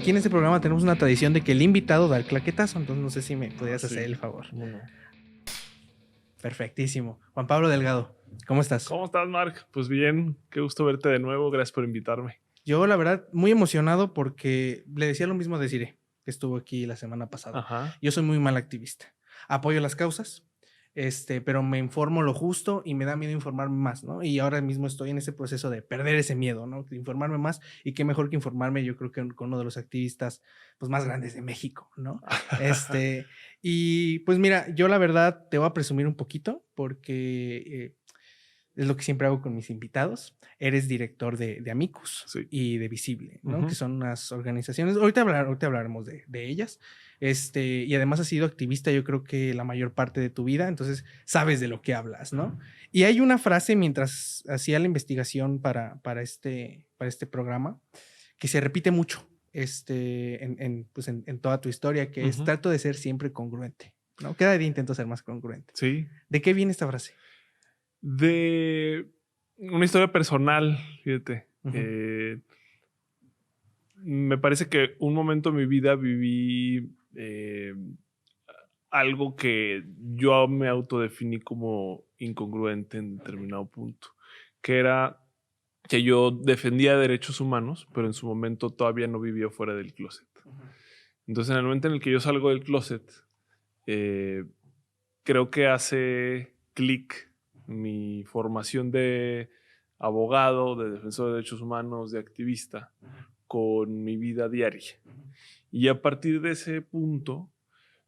aquí en este programa tenemos una tradición de que el invitado da el claquetazo, entonces no sé si me podrías Sí. hacer el favor. No. Perfectísimo. Juan Pablo Delgado, ¿cómo estás? ¿Cómo estás, Marc? Pues bien, qué gusto verte de nuevo. Gracias por invitarme. Yo, la verdad, muy emocionado porque le decía lo mismo a Desiree, que estuvo aquí la semana pasada. Ajá. Yo soy muy mal activista. Apoyo las causas, pero me informo lo justo y me da miedo informarme más, ¿no? Y ahora mismo estoy en ese proceso de perder ese miedo, ¿no? De informarme más, y qué mejor que informarme, yo creo que con uno de los activistas pues, más grandes de México, ¿no? Y pues mira, yo la verdad te voy a presumir un poquito porque es lo que siempre hago con mis invitados. Eres director de Amicus Sí. y de Visible, ¿no? Que son unas organizaciones, ahorita hablaremos de ellas, y además has sido activista yo creo que la mayor parte de tu vida, entonces sabes de lo que hablas, ¿no? Y hay una frase mientras hacía la investigación para este programa que se repite mucho en toda tu historia, que es trato de ser siempre congruente, ¿no? Cada día intento ser más congruente. Sí. ¿De qué viene esta frase? De una historia personal, fíjate. Me parece que un momento en mi vida viví algo que yo me autodefiní como incongruente en determinado punto, que era que yo defendía derechos humanos, pero en su momento todavía no vivía fuera del closet. Entonces, en el momento en el que yo salgo del closet, creo que hace clic mi formación de abogado, de defensor de derechos humanos, de activista, con mi vida diaria. Y a partir de ese punto,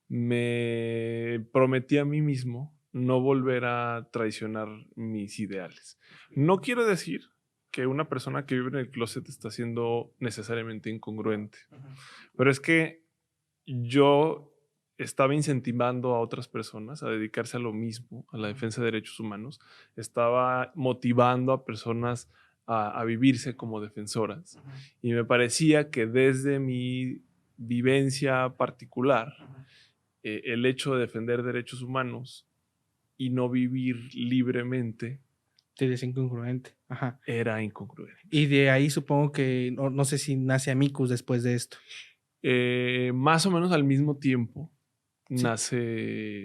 me prometí a mí mismo no volver a traicionar mis ideales. No quiero decir que una persona que vive en el closet está siendo necesariamente incongruente, pero es que yo estaba incentivando a otras personas a dedicarse a lo mismo, a la defensa de derechos humanos. Estaba motivando a personas a vivirse como defensoras. Y me parecía que desde mi vivencia particular, el hecho de defender derechos humanos y no vivir libremente Te decía incongruente. Ajá. era incongruente. Y de ahí supongo que, no sé si nace Amicus después de esto. Más o menos al mismo tiempo Sí.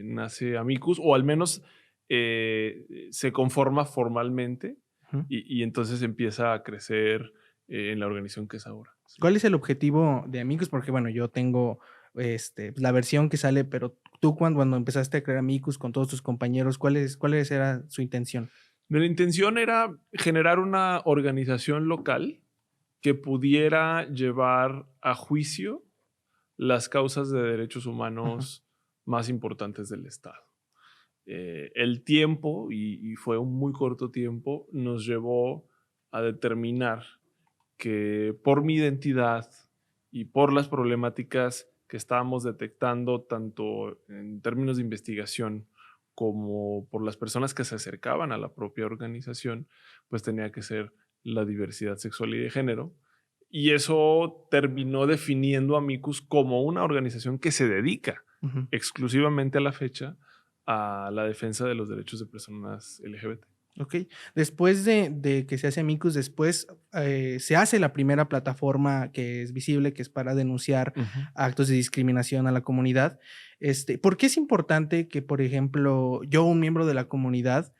nace Amicus, o al menos se conforma formalmente y entonces empieza a crecer en la organización que es ahora. Sí. ¿Cuál es el objetivo de Amicus? Porque bueno, yo tengo la versión que sale, pero tú cuando empezaste a crear Amicus con todos tus compañeros, ¿cuál era su intención? La intención era generar una organización local que pudiera llevar a juicio las causas de derechos humanos más importantes del Estado. El tiempo, y fue un muy corto tiempo, nos llevó a determinar que por mi identidad y por las problemáticas que estábamos detectando, tanto en términos de investigación como por las personas que se acercaban a la propia organización, pues tenía que ser la diversidad sexual y de género. Y eso terminó definiendo a Amicus como una organización que se dedica exclusivamente a la fecha a la defensa de los derechos de personas LGBT. Ok. Después de que se hace Amicus, después se hace la primera plataforma que es Visible, que es para denunciar actos de discriminación a la comunidad. ¿Por qué es importante que, por ejemplo, yo, un miembro de la comunidad,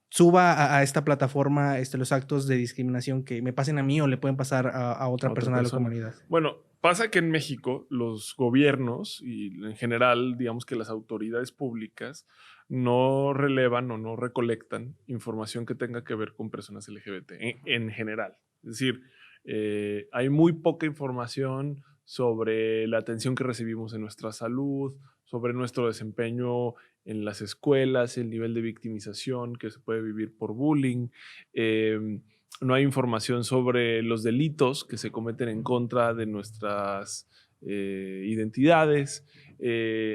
suba a esta plataforma los actos de discriminación que me pasen a mí o le pueden pasar a otra persona de la comunidad? Bueno, pasa que en México los gobiernos y en general, digamos que las autoridades públicas no relevan o no recolectan información que tenga que ver con personas LGBT en general. Es decir, hay muy poca información sobre la atención que recibimos en nuestra salud, sobre nuestro desempeño en las escuelas, el nivel de victimización que se puede vivir por bullying. No hay información sobre los delitos que se cometen en contra de nuestras identidades.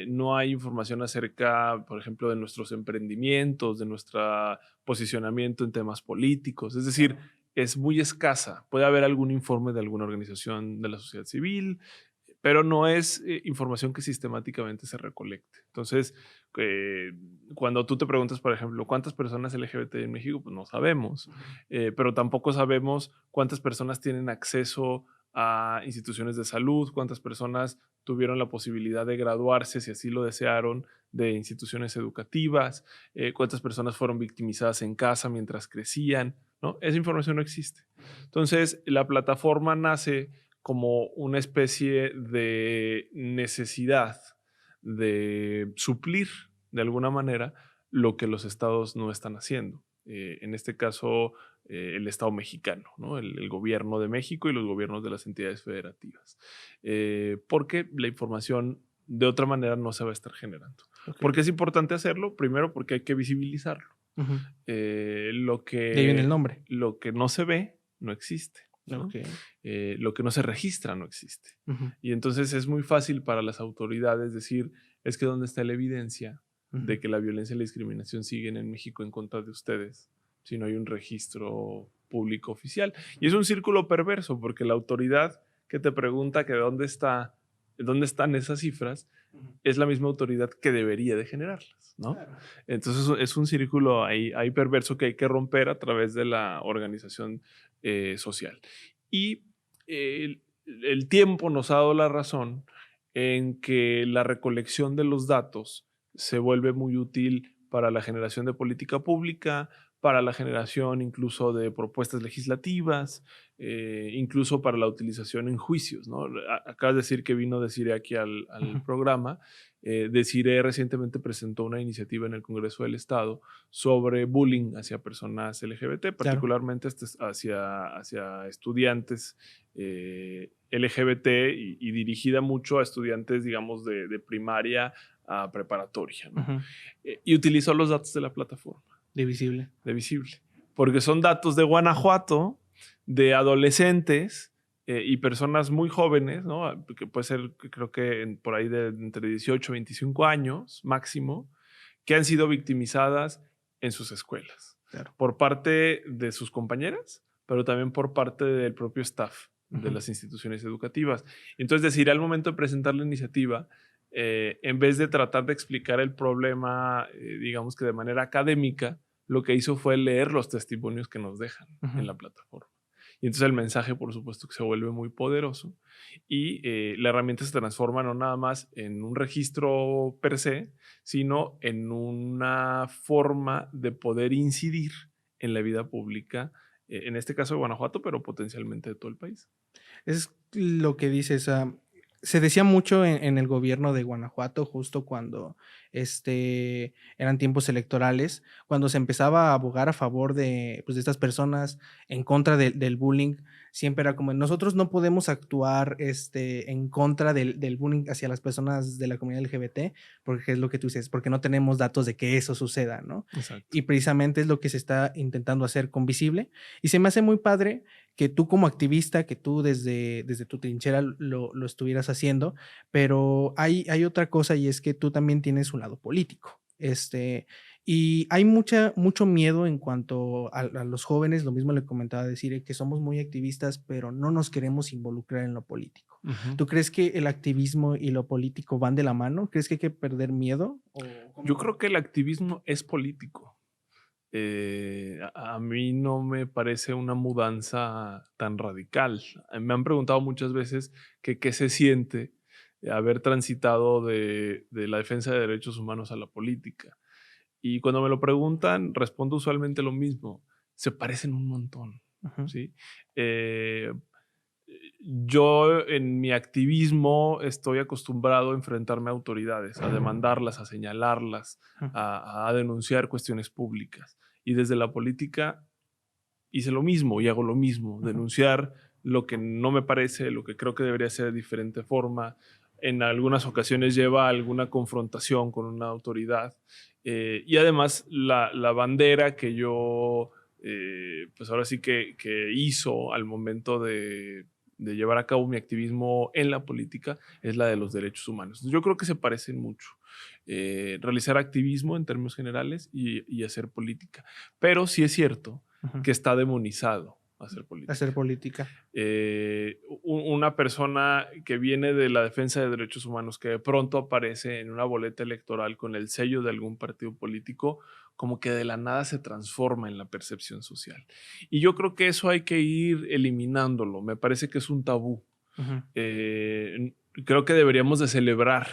No hay información acerca, por ejemplo, de nuestros emprendimientos, de nuestro posicionamiento en temas políticos. Es decir, es muy escasa. Puede haber algún informe de alguna organización de la sociedad civil, pero no es información que sistemáticamente se recolecte. Entonces, Cuando tú te preguntas, por ejemplo, ¿cuántas personas LGBT hay en México? Pues no sabemos, pero tampoco sabemos cuántas personas tienen acceso a instituciones de salud, cuántas personas tuvieron la posibilidad de graduarse, si así lo desearon, de instituciones educativas, cuántas personas fueron victimizadas en casa mientras crecían, ¿no? Esa información no existe. Entonces, la plataforma nace como una especie de necesidad de suplir de alguna manera lo que los estados no están haciendo. En este caso, el Estado mexicano, ¿no? El gobierno de México y los gobiernos de las entidades federativas. Porque la información de otra manera no se va a estar generando. Ok. ¿Por qué es importante hacerlo? Primero, porque hay que visibilizarlo. Ujú. Lo De ahí viene el que, nombre. lo que no se ve, no existe, ¿no? Ok. Lo que no se registra, no existe. Ujú, Y entonces es muy fácil para las autoridades decir, es que ¿dónde está la evidencia ujú. de que la violencia y la discriminación siguen en México en contra de ustedes si no hay un registro público oficial? Y es un círculo perverso porque la autoridad que te pregunta que dónde están esas cifras es la misma autoridad que debería de generarlas, ¿no? Claro. Entonces es un círculo ahí perverso que hay que romper a través de la organización social. Y el tiempo nos ha dado la razón en que la recolección de los datos se vuelve muy útil para la generación de política pública, para la generación incluso de propuestas legislativas, incluso para la utilización en juicios, ¿no? Acabas de decir que vino Desiree aquí al Ujú. programa. Desiree recientemente presentó una iniciativa en el Congreso del Estado sobre bullying hacia personas LGBT, Claro. particularmente hacia estudiantes LGBT y dirigida mucho a estudiantes, digamos, de primaria a preparatoria, ¿no? Ujú. Y utilizó los datos de la plataforma De visible. de Visible, porque son datos de Guanajuato, de adolescentes y personas muy jóvenes, ¿no? Que puede ser, creo que por ahí de entre 18 y 25 años máximo, que han sido victimizadas en sus escuelas, Claro. por parte de sus compañeras, pero también por parte del propio staff de Ujú. las instituciones educativas. Entonces, decir, al momento de presentar la iniciativa, en vez de tratar de explicar el problema, digamos que de manera académica, lo que hizo fue leer los testimonios que nos dejan Ujú. en la plataforma. Y entonces el mensaje, por supuesto, que se vuelve muy poderoso y la herramienta se transforma no nada más en un registro per se, sino en una forma de poder incidir en la vida pública, en este caso de Guanajuato, pero potencialmente de todo el país. Es lo que dices, se decía mucho en el gobierno de Guanajuato, justo cuando, eran tiempos electorales, cuando se empezaba a abogar a favor de, pues, de estas personas en contra del bullying, siempre era como: "Nosotros no podemos actuar, en contra del bullying hacia las personas de la comunidad LGBT", porque es lo que tú dices, porque no tenemos datos de que eso suceda, ¿no? Exacto. Y precisamente es lo que se está intentando hacer con Visible, y se me hace muy padre que tú como activista, que tú desde tu trinchera lo estuvieras haciendo, pero hay otra cosa y es que tú también tienes un lado político. Y hay mucho miedo en cuanto a los jóvenes, lo mismo le comentaba a Desiree, que somos muy activistas, pero no nos queremos involucrar en lo político. Ujú. ¿Tú crees que el activismo y lo político van de la mano? ¿Crees que hay que perder miedo? ¿O Yo cómo? creo que el activismo es político. A mí no me parece una mudanza tan radical. Me han preguntado muchas veces que qué se siente haber transitado de la defensa de derechos humanos a la política. Y cuando me lo preguntan, respondo usualmente lo mismo. Se parecen un montón, Ujú, ¿sí? Eh, yo en mi activismo estoy acostumbrado a enfrentarme a autoridades, a demandarlas, a señalarlas, ujú, a denunciar cuestiones públicas. Y desde la política hice lo mismo y hago lo mismo, ujú. denunciar lo que no me parece, lo que creo que debería ser de diferente forma. En algunas ocasiones lleva a alguna confrontación con una autoridad. Y además la bandera que yo, pues ahora sí que hizo al momento de llevar a cabo mi activismo en la política es la de los derechos humanos. Yo creo que se parecen mucho. Realizar activismo en términos generales y hacer política. Pero sí es cierto Ujú. que está demonizado hacer política. Hacer política. Una persona que viene de la defensa de derechos humanos, que de pronto aparece en una boleta electoral con el sello de algún partido político, como que de la nada se transforma en la percepción social. Y yo creo que eso hay que ir eliminándolo. Me parece que es un tabú. Ujú. Creo que deberíamos de celebrar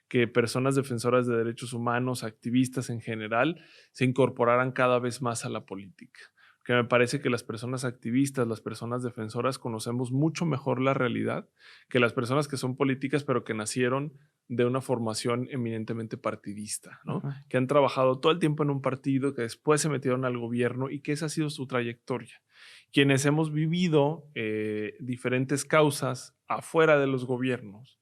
que personas defensoras de derechos humanos, activistas en general, se incorporaran cada vez más a la política. Que me parece que las personas activistas, las personas defensoras, conocemos mucho mejor la realidad que las personas que son políticas, pero que nacieron de una formación eminentemente partidista, ¿no? Ujú. Que han trabajado todo el tiempo en un partido, que después se metieron al gobierno y que esa ha sido su trayectoria. Quienes hemos vivido diferentes causas afuera de los gobiernos,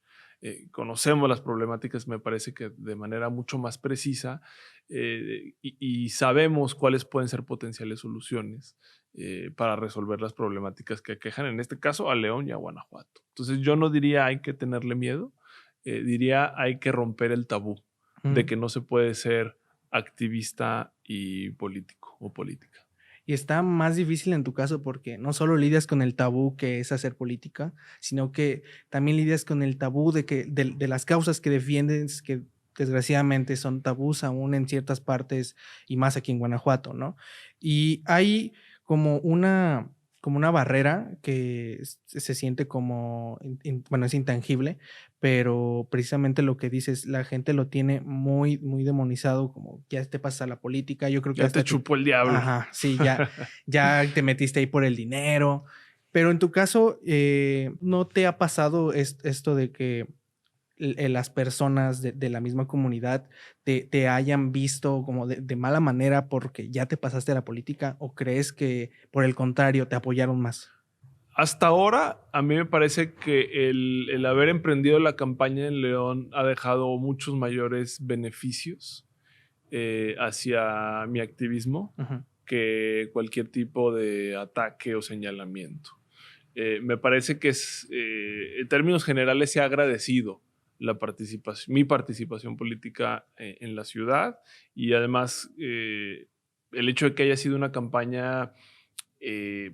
conocemos las problemáticas, me parece que de manera mucho más precisa, y sabemos cuáles pueden ser potenciales soluciones para resolver las problemáticas que aquejan, en este caso, a León y a Guanajuato. Entonces yo no diría hay que tenerle miedo, diría hay que romper el tabú de Mm. que no se puede ser activista y político o política. Y está más difícil en tu caso porque no solo lidias con el tabú que es hacer política, sino que también lidias con el tabú de las causas que defiendes, que desgraciadamente son tabús aún en ciertas partes y más aquí en Guanajuato, ¿no? Y hay como una barrera que se siente como, bueno, es intangible, pero precisamente lo que dices, la gente lo tiene muy, muy demonizado, como ya te pasa la política, yo creo que Ya te hasta te... chupó el diablo. Ajá, sí, ya te metiste ahí por el dinero, pero en tu caso, ¿no te ha pasado esto de que las personas de la misma comunidad te hayan visto como de mala manera porque ya te pasaste a la política o crees que por el contrario te apoyaron más? Hasta ahora, a mí me parece que el haber emprendido la campaña en León ha dejado muchos mayores beneficios hacia mi activismo Ujú. que cualquier tipo de ataque o señalamiento. Me parece que en términos generales se ha agradecido mi participación política en la ciudad y además el hecho de que haya sido una campaña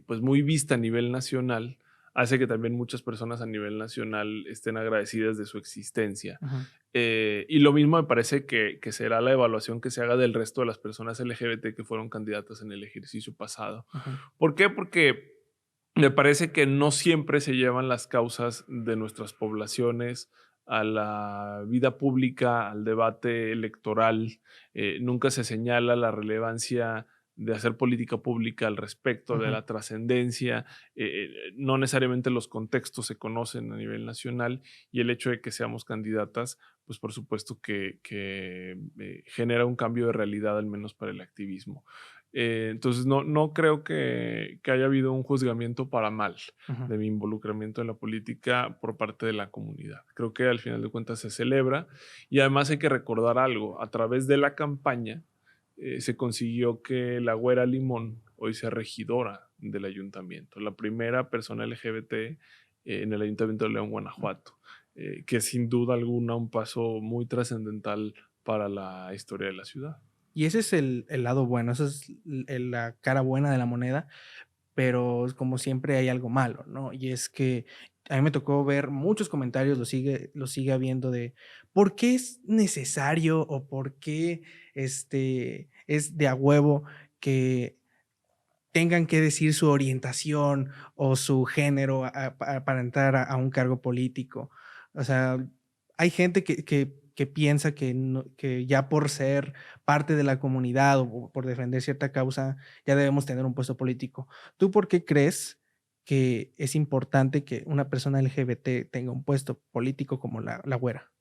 pues muy vista a nivel nacional hace que también muchas personas a nivel nacional estén agradecidas de su existencia. Ujú. Y lo mismo me parece que será la evaluación que se haga del resto de las personas LGBT que fueron candidatas en el ejercicio pasado. Ujú. ¿Por qué? Porque me parece que no siempre se llevan las causas de nuestras poblaciones a la vida pública, al debate electoral. Nunca se señala la relevancia de hacer política pública al respecto, de Ujú. la trascendencia. No necesariamente los contextos se conocen a nivel nacional y el hecho de que seamos candidatas, pues por supuesto que genera un cambio de realidad, al menos para el activismo. Entonces no creo que haya habido un juzgamiento para mal Ujú. de mi involucramiento en la política por parte de la comunidad. Creo que al final de cuentas se celebra y además hay que recordar algo. A través de la campaña se consiguió que la Güera Limón hoy sea regidora del ayuntamiento, la primera persona LGBT en el ayuntamiento de León, Guanajuato, que es sin duda alguna un paso muy trascendental para la historia de la ciudad. Y ese es el lado bueno, esa es la cara buena de la moneda, pero como siempre hay algo malo, ¿no? Y es que a mí me tocó ver muchos comentarios, lo sigue habiendo de por qué es necesario o por qué es de a huevo que tengan que decir su orientación o su género para entrar a un cargo político. O sea, hay gente que piensa que ya por ser parte de la comunidad o por defender cierta causa, ya debemos tener un puesto político. ¿Tú por qué crees que es importante que una persona LGBT tenga un puesto político como la güera?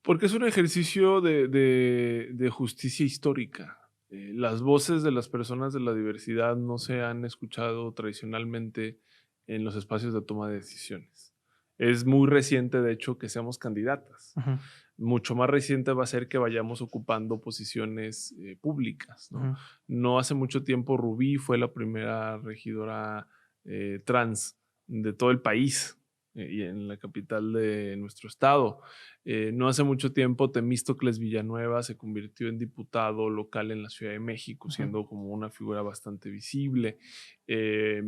Porque es un ejercicio de justicia histórica. Las voces de las personas de la diversidad no se han escuchado tradicionalmente en los espacios de toma de decisiones. Es muy reciente, de hecho, que seamos candidatas. Ujú. Mucho más reciente va a ser que vayamos ocupando posiciones públicas, ¿no? Ujú. No hace mucho tiempo Rubí fue la primera regidora trans de todo el país. y en la capital de nuestro estado. No hace mucho tiempo Temístocles Villanueva se convirtió en diputado local en la Ciudad de México, Ujú. siendo como una figura bastante visible. Eh,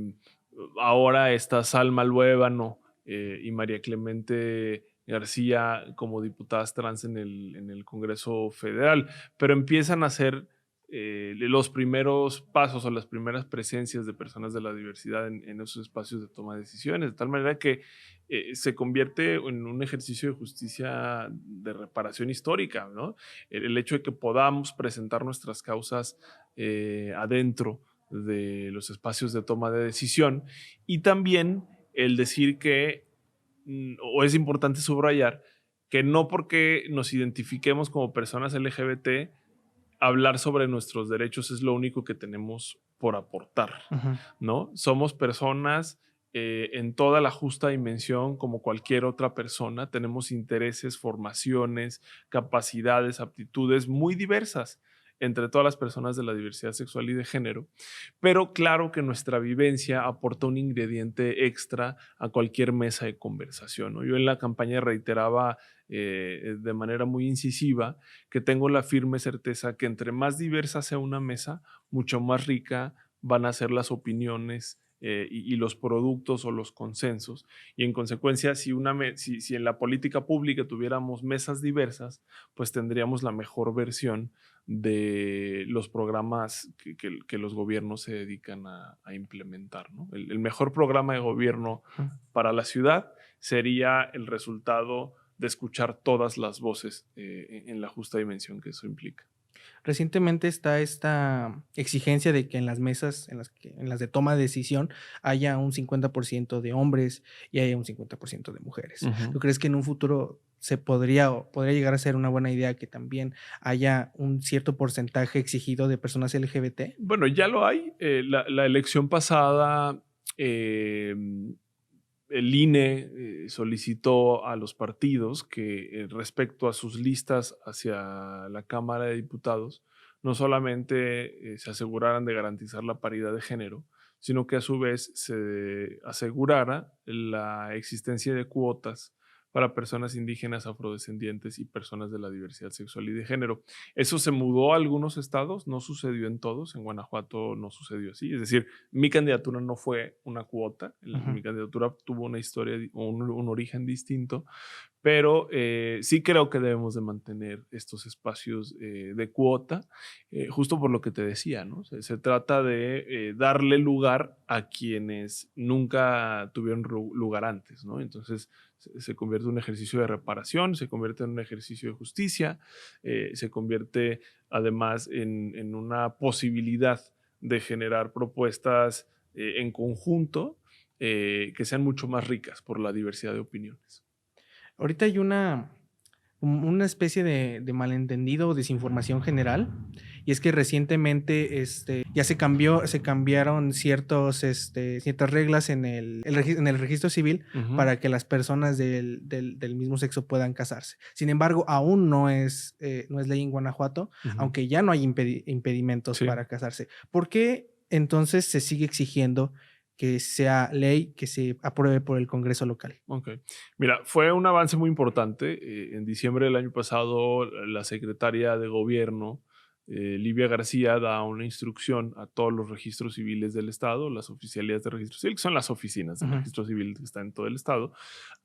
Ahora está Salma Luébano y María Clemente García como diputadas trans en el Congreso Federal, pero empiezan a ser los primeros pasos o las primeras presencias de personas de la diversidad en esos espacios de toma de decisiones, de tal manera que se convierte en un ejercicio de justicia de reparación histórica, ¿no? El hecho de que podamos presentar nuestras causas adentro de los espacios de toma de decisión y también el decir que, o es importante subrayar, que no porque nos identifiquemos como personas LGBT, hablar sobre nuestros derechos es lo único que tenemos por aportar, Ujú. ¿no? Somos personas en toda la justa dimensión como cualquier otra persona, tenemos intereses, formaciones, capacidades, aptitudes muy diversas entre todas las personas de la diversidad sexual y de género, pero claro que nuestra vivencia aporta un ingrediente extra a cualquier mesa de conversación, ¿no? Yo en la campaña reiteraba de manera muy incisiva que tengo la firme certeza que entre más diversa sea una mesa, mucho más rica van a ser las opiniones y los productos o los consensos. Y en consecuencia, si en la política pública tuviéramos mesas diversas, pues tendríamos la mejor versión de los programas que los gobiernos se dedican a implementar, ¿no? El mejor programa de gobierno Ujú. para la ciudad sería el resultado de escuchar todas las voces en la justa dimensión que eso implica. Recientemente está esta exigencia de que en las mesas, en las de toma de decisión, haya un 50% de hombres y haya un 50% de mujeres. Ujú. ¿Tú crees que en un futuro se podría o podría llegar a ser una buena idea que también haya un cierto porcentaje exigido de personas LGBT? Bueno, ya lo hay. La elección pasada, eh, el INE solicitó a los partidos que respecto a sus listas hacia la Cámara de Diputados, no solamente se aseguraran de garantizar la paridad de género, sino que a su vez se asegurara la existencia de cuotas para personas indígenas, afrodescendientes y personas de la diversidad sexual y de género. Eso se mudó a algunos estados, no sucedió en todos, en Guanajuato no sucedió así, es decir, mi candidatura no fue una cuota, Ujú. mi candidatura tuvo una historia o un origen distinto, pero sí creo que debemos de mantener estos espacios de cuota, justo por lo que te decía, ¿no? Se trata de darle lugar a quienes nunca tuvieron lugar antes, ¿no? Entonces se convierte en un ejercicio de reparación, se convierte en un ejercicio de justicia, se convierte además en una posibilidad de generar propuestas en conjunto que sean mucho más ricas por la diversidad de opiniones. Ahorita hay una especie de malentendido o desinformación general, y es que recientemente, ya se cambiaron ciertas reglas en el registro civil Ujú. para que las personas del mismo sexo puedan casarse. Sin embargo, aún no es ley en Guanajuato, Ujú. aunque ya no hay impedimentos Sí, para casarse. ¿Por qué entonces se sigue exigiendo que sea ley, que se apruebe por el Congreso local? ok. Mira, fue un avance muy importante. En diciembre del año pasado, la secretaria de Gobierno, Livia García, da una instrucción a todos los registros civiles del Estado, las oficialías de registro civil, que son las oficinas del Ujú. registro civil que están en todo el Estado,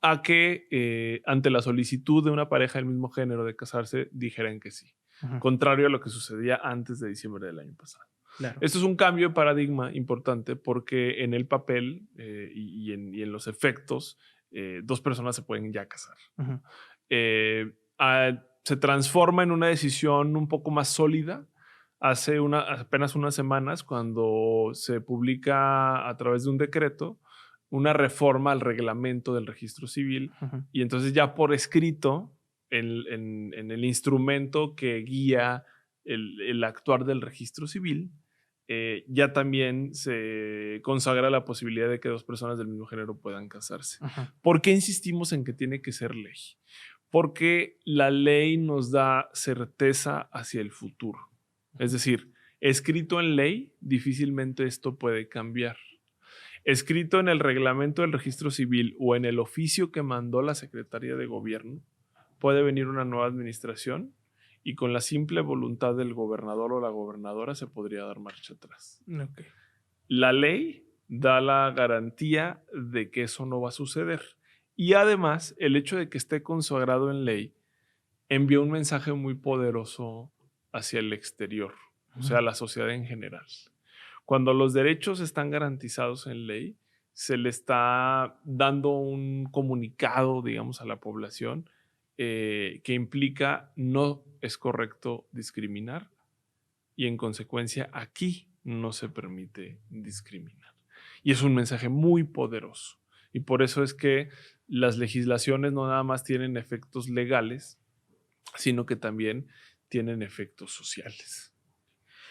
a que ante la solicitud de una pareja del mismo género de casarse, dijeran que sí, Ujú. contrario a lo que sucedía antes de diciembre del año pasado. Claro. Esto es un cambio de paradigma importante porque en el papel y en los efectos, dos personas se pueden ya casar. Ujú. Se transforma en una decisión un poco más sólida hace apenas unas semanas cuando se publica a través de un decreto una reforma al reglamento del registro civil Ujú. y entonces ya por escrito en el instrumento que guía el actuar del registro civil, ya también se consagra la posibilidad de que dos personas del mismo género puedan casarse. Ujú. ¿Por qué insistimos en que tiene que ser ley? Porque la ley nos da certeza hacia el futuro. Es decir, escrito en ley, difícilmente esto puede cambiar. escrito en el reglamento del registro civil o en el oficio que mandó la Secretaría de Gobierno, puede venir una nueva administración y con la simple voluntad del gobernador o la gobernadora se podría dar marcha atrás. Ok. La ley da la garantía de que eso no va a suceder. Y además, el hecho de que esté consagrado en ley envía un mensaje muy poderoso hacia el exterior, o sea, a la sociedad en general. Cuando los derechos están garantizados en ley, se le está dando un comunicado, digamos, a la población que implica no es correcto discriminar y en consecuencia aquí no se permite discriminar. Y es un mensaje muy poderoso. Y por eso es que las legislaciones no nada más tienen efectos legales, sino que también tienen efectos sociales.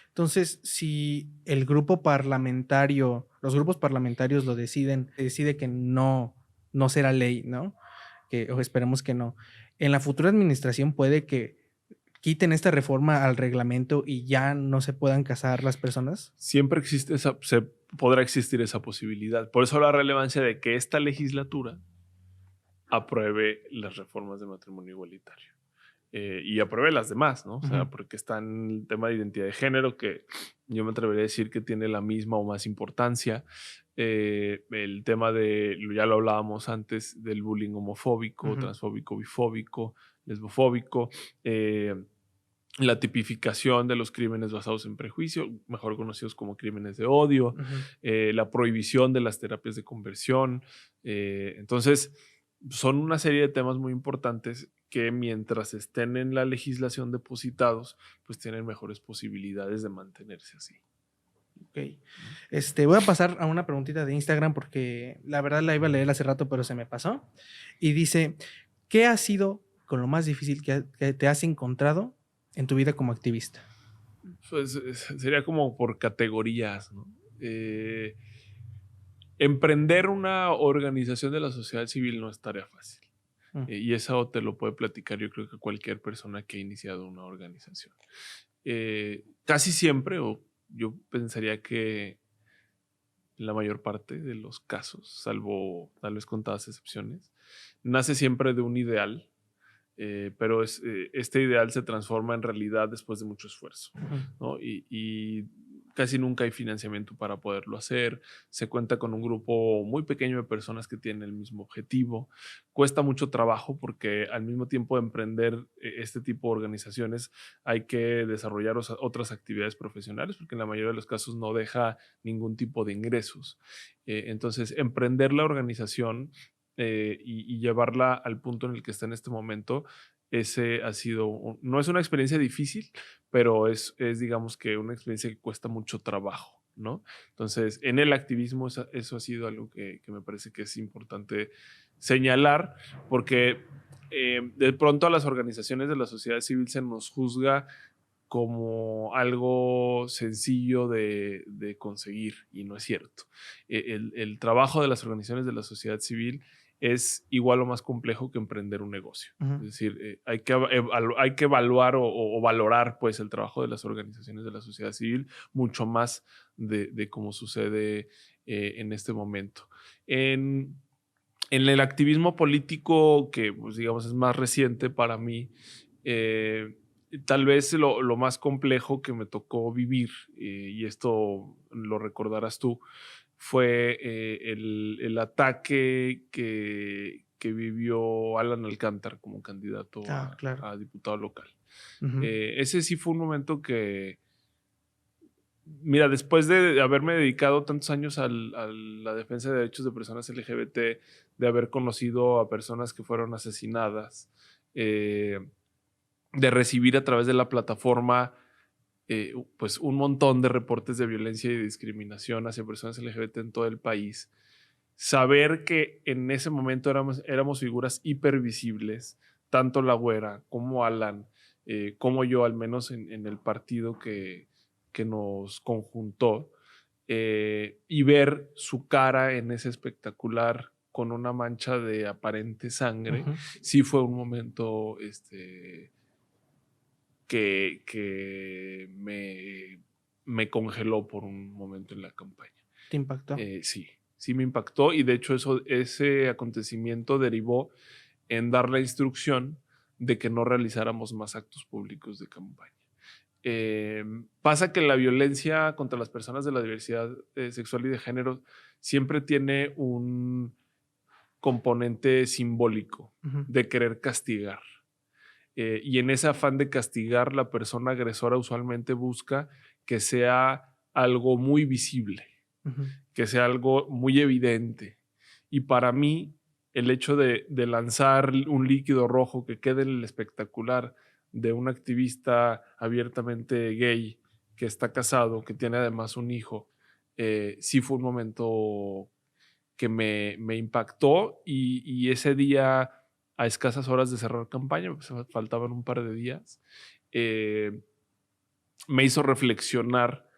Entonces, si el grupo parlamentario, los grupos parlamentarios lo deciden, decide que no será ley, ¿no? O esperemos que no. En la futura administración puede que quiten esta reforma al reglamento y ya no se puedan casar las personas. Siempre se podrá existir esa posibilidad. Por eso la relevancia de que esta legislatura apruebe las reformas de matrimonio igualitario. Y apruebe las demás, ¿no? O sea, porque está en el tema de identidad de género, que yo me atrevería a decir que tiene la misma o más importancia. El tema ya lo hablábamos antes, del bullying homofóbico, transfóbico, bifóbico, lesbofóbico, la tipificación de los crímenes basados en prejuicio, mejor conocidos como crímenes de odio, la prohibición de las terapias de conversión. Entonces, son una serie de temas muy importantes que mientras estén en la legislación depositados, pues tienen mejores posibilidades de mantenerse así. Ok. Voy a pasar a una preguntita de Instagram porque la verdad la iba a leer hace rato, pero se me pasó. Y dice, ¿qué ha sido con lo más difícil que te has encontrado en tu vida como activista? Pues sería como por categorías, ¿no? Emprender una organización de la sociedad civil no es tarea fácil. Y eso te lo puede platicar yo creo que cualquier persona que ha iniciado una organización. Casi siempre, o yo pensaría que la mayor parte de los casos, salvo tal vez contadas excepciones, nace siempre de un ideal, pero este ideal se transforma en realidad después de mucho esfuerzo, ¿no? Y casi nunca hay financiamiento para poderlo hacer. Se cuenta con un grupo muy pequeño de personas que tienen el mismo objetivo. Cuesta mucho trabajo porque al mismo tiempo de emprender este tipo de organizaciones hay que desarrollar otras actividades profesionales porque en la mayoría de los casos no deja ningún tipo de ingresos. Entonces, emprender la organización y llevarla al punto en el que está en este momento, ese ha sido, no es una experiencia difícil, pero es digamos que una experiencia que cuesta mucho trabajo, ¿no? Entonces, en el activismo eso ha sido algo que me parece que es importante señalar, porque de pronto a las organizaciones de la sociedad civil se nos juzga como algo sencillo de conseguir, y no es cierto. El trabajo de las organizaciones de la sociedad civil es igual o más complejo que emprender un negocio. Es decir, hay que evaluar o valorar pues, el trabajo de las organizaciones de la sociedad civil mucho más de cómo sucede en este momento. En el activismo político, que pues, digamos es más reciente para mí, tal vez lo más complejo que me tocó vivir, y esto lo recordarás tú, fue el ataque que vivió Alan Alcántara como candidato claro. a diputado local. Ese sí fue un momento que, mira, después de haberme dedicado tantos años a la defensa de derechos de personas LGBT, de haber conocido a personas que fueron asesinadas, de recibir a través de la plataforma pues un montón de reportes de violencia y discriminación hacia personas LGBT en todo el país, saber que en ese momento éramos figuras hipervisibles, tanto la Güera como Alan, como yo, al menos en el partido que nos conjuntó, y ver su cara en ese espectacular con una mancha de aparente sangre, sí fue un momento que me congeló por un momento en la campaña. ¿Te impactó? Sí. sí me impactó y de hecho ese acontecimiento derivó en dar la instrucción de que no realizáramos más actos públicos de campaña. Pasa que la violencia contra las personas de la diversidad sexual y de género siempre tiene un componente simbólico Ujú, de querer castigar. Y en ese afán de castigar, la persona agresora usualmente busca que sea algo muy visible, ujú. que sea algo muy evidente. Y para mí, el hecho de lanzar un líquido rojo que quede en el espectacular de un activista abiertamente gay que está casado, que tiene además un hijo, sí fue un momento que me impactó y ese día, a escasas horas de cerrar campaña, pues faltaban un par de días, eh, me hizo reflexionar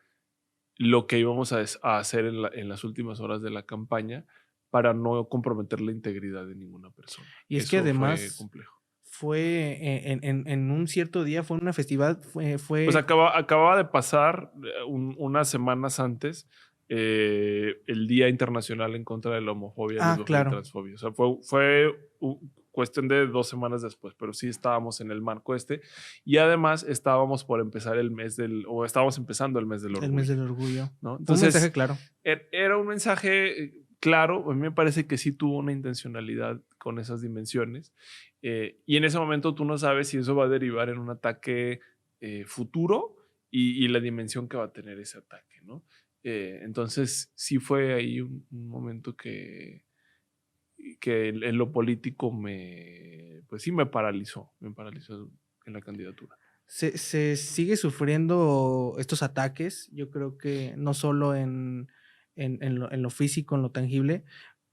lo que íbamos a hacer en las últimas horas de la campaña para no comprometer la integridad de ninguna persona. Y es que Eso fue además complejo. fue en un cierto día, fue una festividad, Pues fue acababa de pasar unas semanas antes el Día Internacional en contra de la homofobia, lesbofobia y claro. transfobia. O sea, fue cuestión de 2 semanas después, pero sí estábamos en el marco este. Y además estábamos por empezar o estábamos empezando el mes del El mes orgullo, del orgullo. ¿no? Fue un mensaje Entonces, claro. era un mensaje claro. A mí me parece que sí tuvo una intencionalidad con esas dimensiones. Y en ese momento tú no sabes si eso va a derivar en un ataque futuro y la dimensión que va a tener ese ataque, ¿no? Entonces sí fue ahí un momento que en lo político pues sí me paralizó en la candidatura. Se sigue sufriendo estos ataques, yo creo que no solo en lo físico, en lo tangible.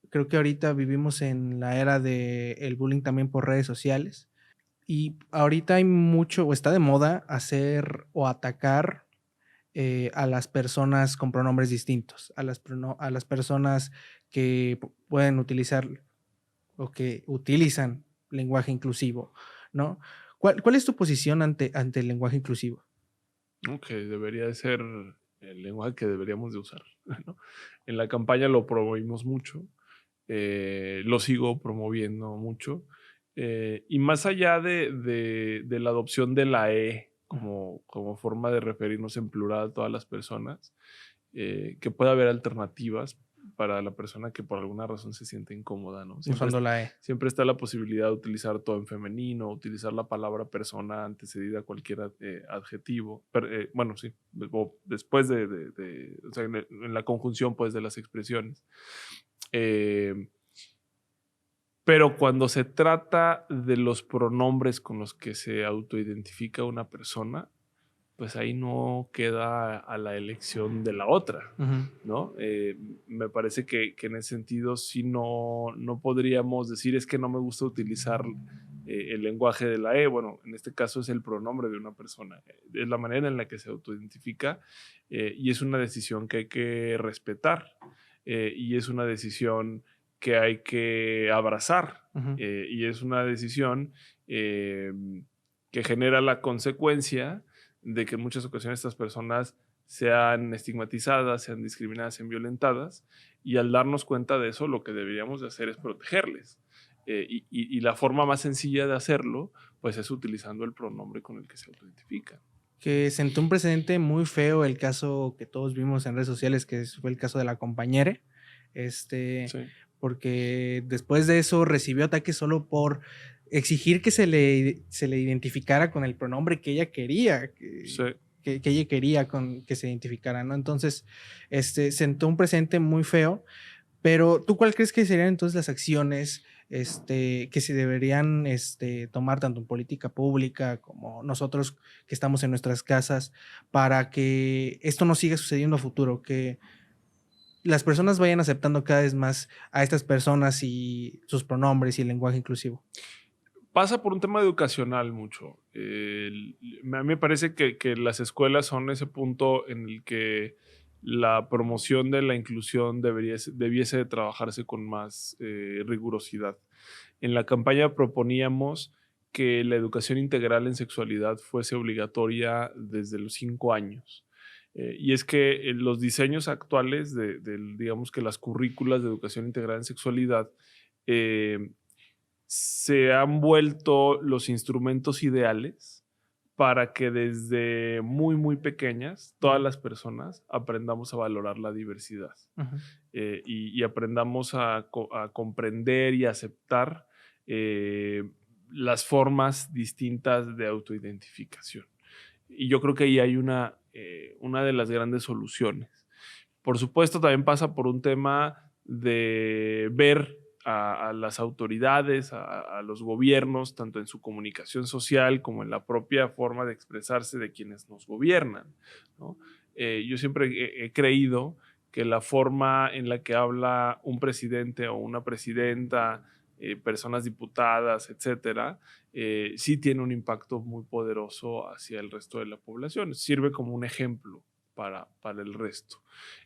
Creo que ahorita vivimos en la era del bullying también por redes sociales. Y ahorita hay mucho, o está de moda hacer o atacar a las personas con pronombres distintos, a las personas que pueden utilizar o que utilizan lenguaje inclusivo, ¿no? ¿Cuál es tu posición ante el lenguaje inclusivo? ¿No? Que debería de ser el lenguaje que deberíamos de usar, ¿no? En la campaña lo promovimos mucho, lo sigo promoviendo mucho, y más allá de la adopción de la E como forma de referirnos en plural a todas las personas, que pueda haber alternativas para la persona que por alguna razón se siente incómoda, ¿no? Usando la E. Siempre está la posibilidad de utilizar todo en femenino, utilizar la palabra persona antecedida a cualquier adjetivo. Bueno, sí, o después o sea, en la conjunción pues de las expresiones. Eh, pero cuando se trata de los pronombres con los que se autoidentifica una persona, pues ahí no queda a la elección de la otra, Ujú. ¿no? Me parece que en ese sentido sí no podríamos decir es que no me gusta utilizar el lenguaje de la E. Bueno, en este caso es el pronombre de una persona, es la manera en la que se autoidentifica y es una decisión que hay que respetar y es una decisión que hay que abrazar Ujú. y es una decisión que genera la consecuencia de que en muchas ocasiones estas personas sean estigmatizadas, sean discriminadas, sean violentadas, y al darnos cuenta de eso, lo que deberíamos de hacer es protegerles. Y la forma más sencilla de hacerlo, pues es utilizando el pronombre con el que se autoidentifican. Que sentó un precedente muy feo el caso que todos vimos en redes sociales, que fue el caso de la compañera, Sí, porque después de eso recibió ataques solo por exigir que se le identificara con el pronombre que ella quería, sí. que ella quería con que se identificara, ¿no? Entonces, sentó un precedente muy feo. Pero, ¿tú cuál crees que serían entonces las acciones, que se deberían, tomar tanto en política pública como nosotros que estamos en nuestras casas para que esto no siga sucediendo a futuro? Que las personas vayan aceptando cada vez más a estas personas y sus pronombres y el lenguaje inclusivo. Pasa por un tema educacional mucho. A mí me parece que las escuelas son ese punto en el que la promoción de la inclusión debiese de trabajarse con más rigurosidad. En la campaña proponíamos que la educación integral en sexualidad fuese obligatoria desde los 5 años. Y es que los diseños actuales digamos que las currículas de educación integrada en sexualidad eh, se han vuelto los instrumentos ideales para que desde muy, muy pequeñas todas las personas aprendamos a valorar la diversidad Ujú. y aprendamos a comprender y aceptar las formas distintas de autoidentificación. Y yo creo que ahí hay una de las grandes soluciones. Por supuesto, también pasa por un tema de ver a las autoridades, a los gobiernos, tanto en su comunicación social como en la propia forma de expresarse de quienes nos gobiernan, ¿no? Yo siempre he creído que la forma en la que habla un presidente o una presidenta, personas diputadas, etcétera, sí tiene un impacto muy poderoso hacia el resto de la población. Sirve como un ejemplo para el resto.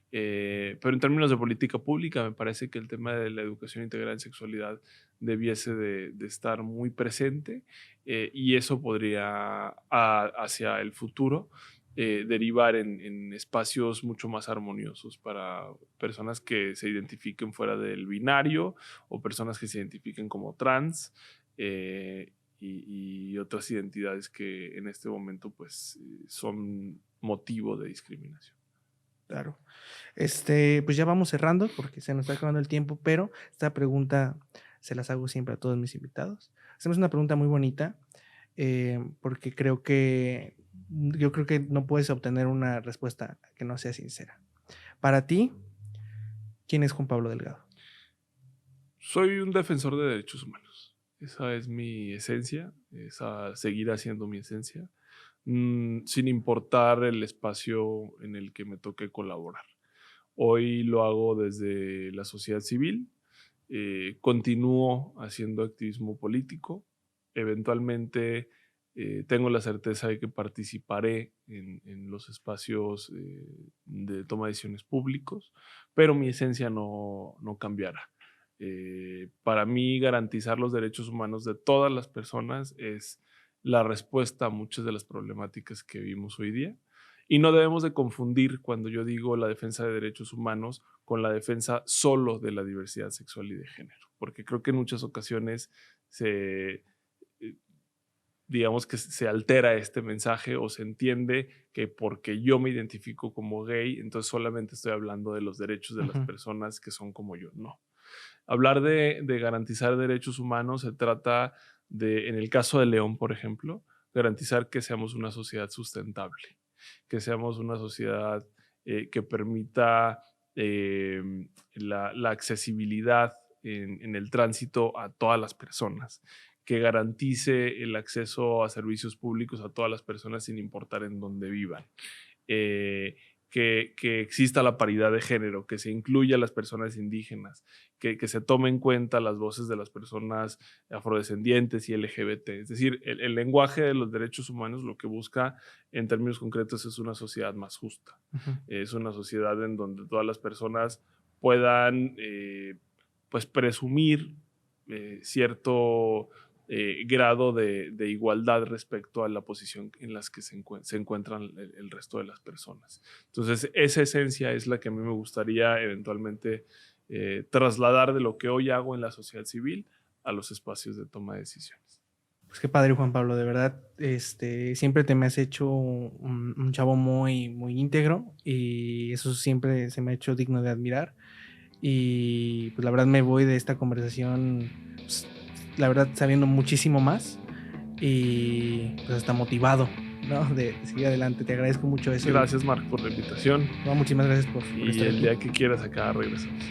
Pero en términos de política pública, me parece que el tema de la educación integral en sexualidad debiese de estar muy presente y eso podría, hacia el futuro, derivar en espacios mucho más armoniosos para personas que se identifiquen fuera del binario o personas que se identifiquen como trans y otras identidades que en este momento pues, son motivo de discriminación. Claro. Pues ya vamos cerrando porque se nos está acabando el tiempo, pero esta pregunta se las hago siempre a todos mis invitados. Hacemos una pregunta muy bonita, porque yo creo que no puedes obtener una respuesta que no sea sincera. Para ti, ¿quién es Juan Pablo Delgado? Soy un defensor de derechos humanos. Esa es mi esencia, esa seguirá siendo mi esencia, sin importar el espacio en el que me toque colaborar. Hoy lo hago desde la sociedad civil, continúo haciendo activismo político, eventualmente tengo la certeza de que participaré en los espacios de toma de decisiones públicos, pero mi esencia no cambiará. Para mí, garantizar los derechos humanos de todas las personas es la respuesta a muchas de las problemáticas que vivimos hoy día. Y no debemos de confundir cuando yo digo la defensa de derechos humanos con la defensa solo de la diversidad sexual y de género, porque creo que en muchas ocasiones digamos que se altera este mensaje o se entiende que porque yo me identifico como gay, entonces solamente estoy hablando de los derechos de las personas que son como yo. No. Hablar de garantizar derechos humanos se trata de, en el caso de León, por ejemplo, garantizar que seamos una sociedad sustentable, que seamos una sociedad que permita la accesibilidad en el tránsito a todas las personas, que garantice el acceso a servicios públicos a todas las personas sin importar en dónde vivan. Que exista la paridad de género, que se incluya a las personas indígenas, que se tome en cuenta las voces de las personas afrodescendientes y LGBT. Es decir, el lenguaje de los derechos humanos lo que busca en términos concretos es una sociedad más justa. Es una sociedad en donde todas las personas puedan pues presumir cierto grado de igualdad respecto a la posición en las que se encuentran el resto de las personas. Entonces, esa esencia es la que a mí me gustaría eventualmente trasladar de lo que hoy hago en la sociedad civil a los espacios de toma de decisiones. Pues qué padre, Juan Pablo, de verdad, siempre te me has hecho un chavo muy, muy íntegro y eso siempre se me ha hecho digno de admirar. Y pues la verdad me voy de esta conversación, pues, la verdad, sabiendo muchísimo más y pues hasta motivado, ¿no? De seguir adelante. Te agradezco mucho eso. Gracias, Marc, por la invitación. No, muchísimas gracias por y estar el aquí. día que quieras acá regresamos.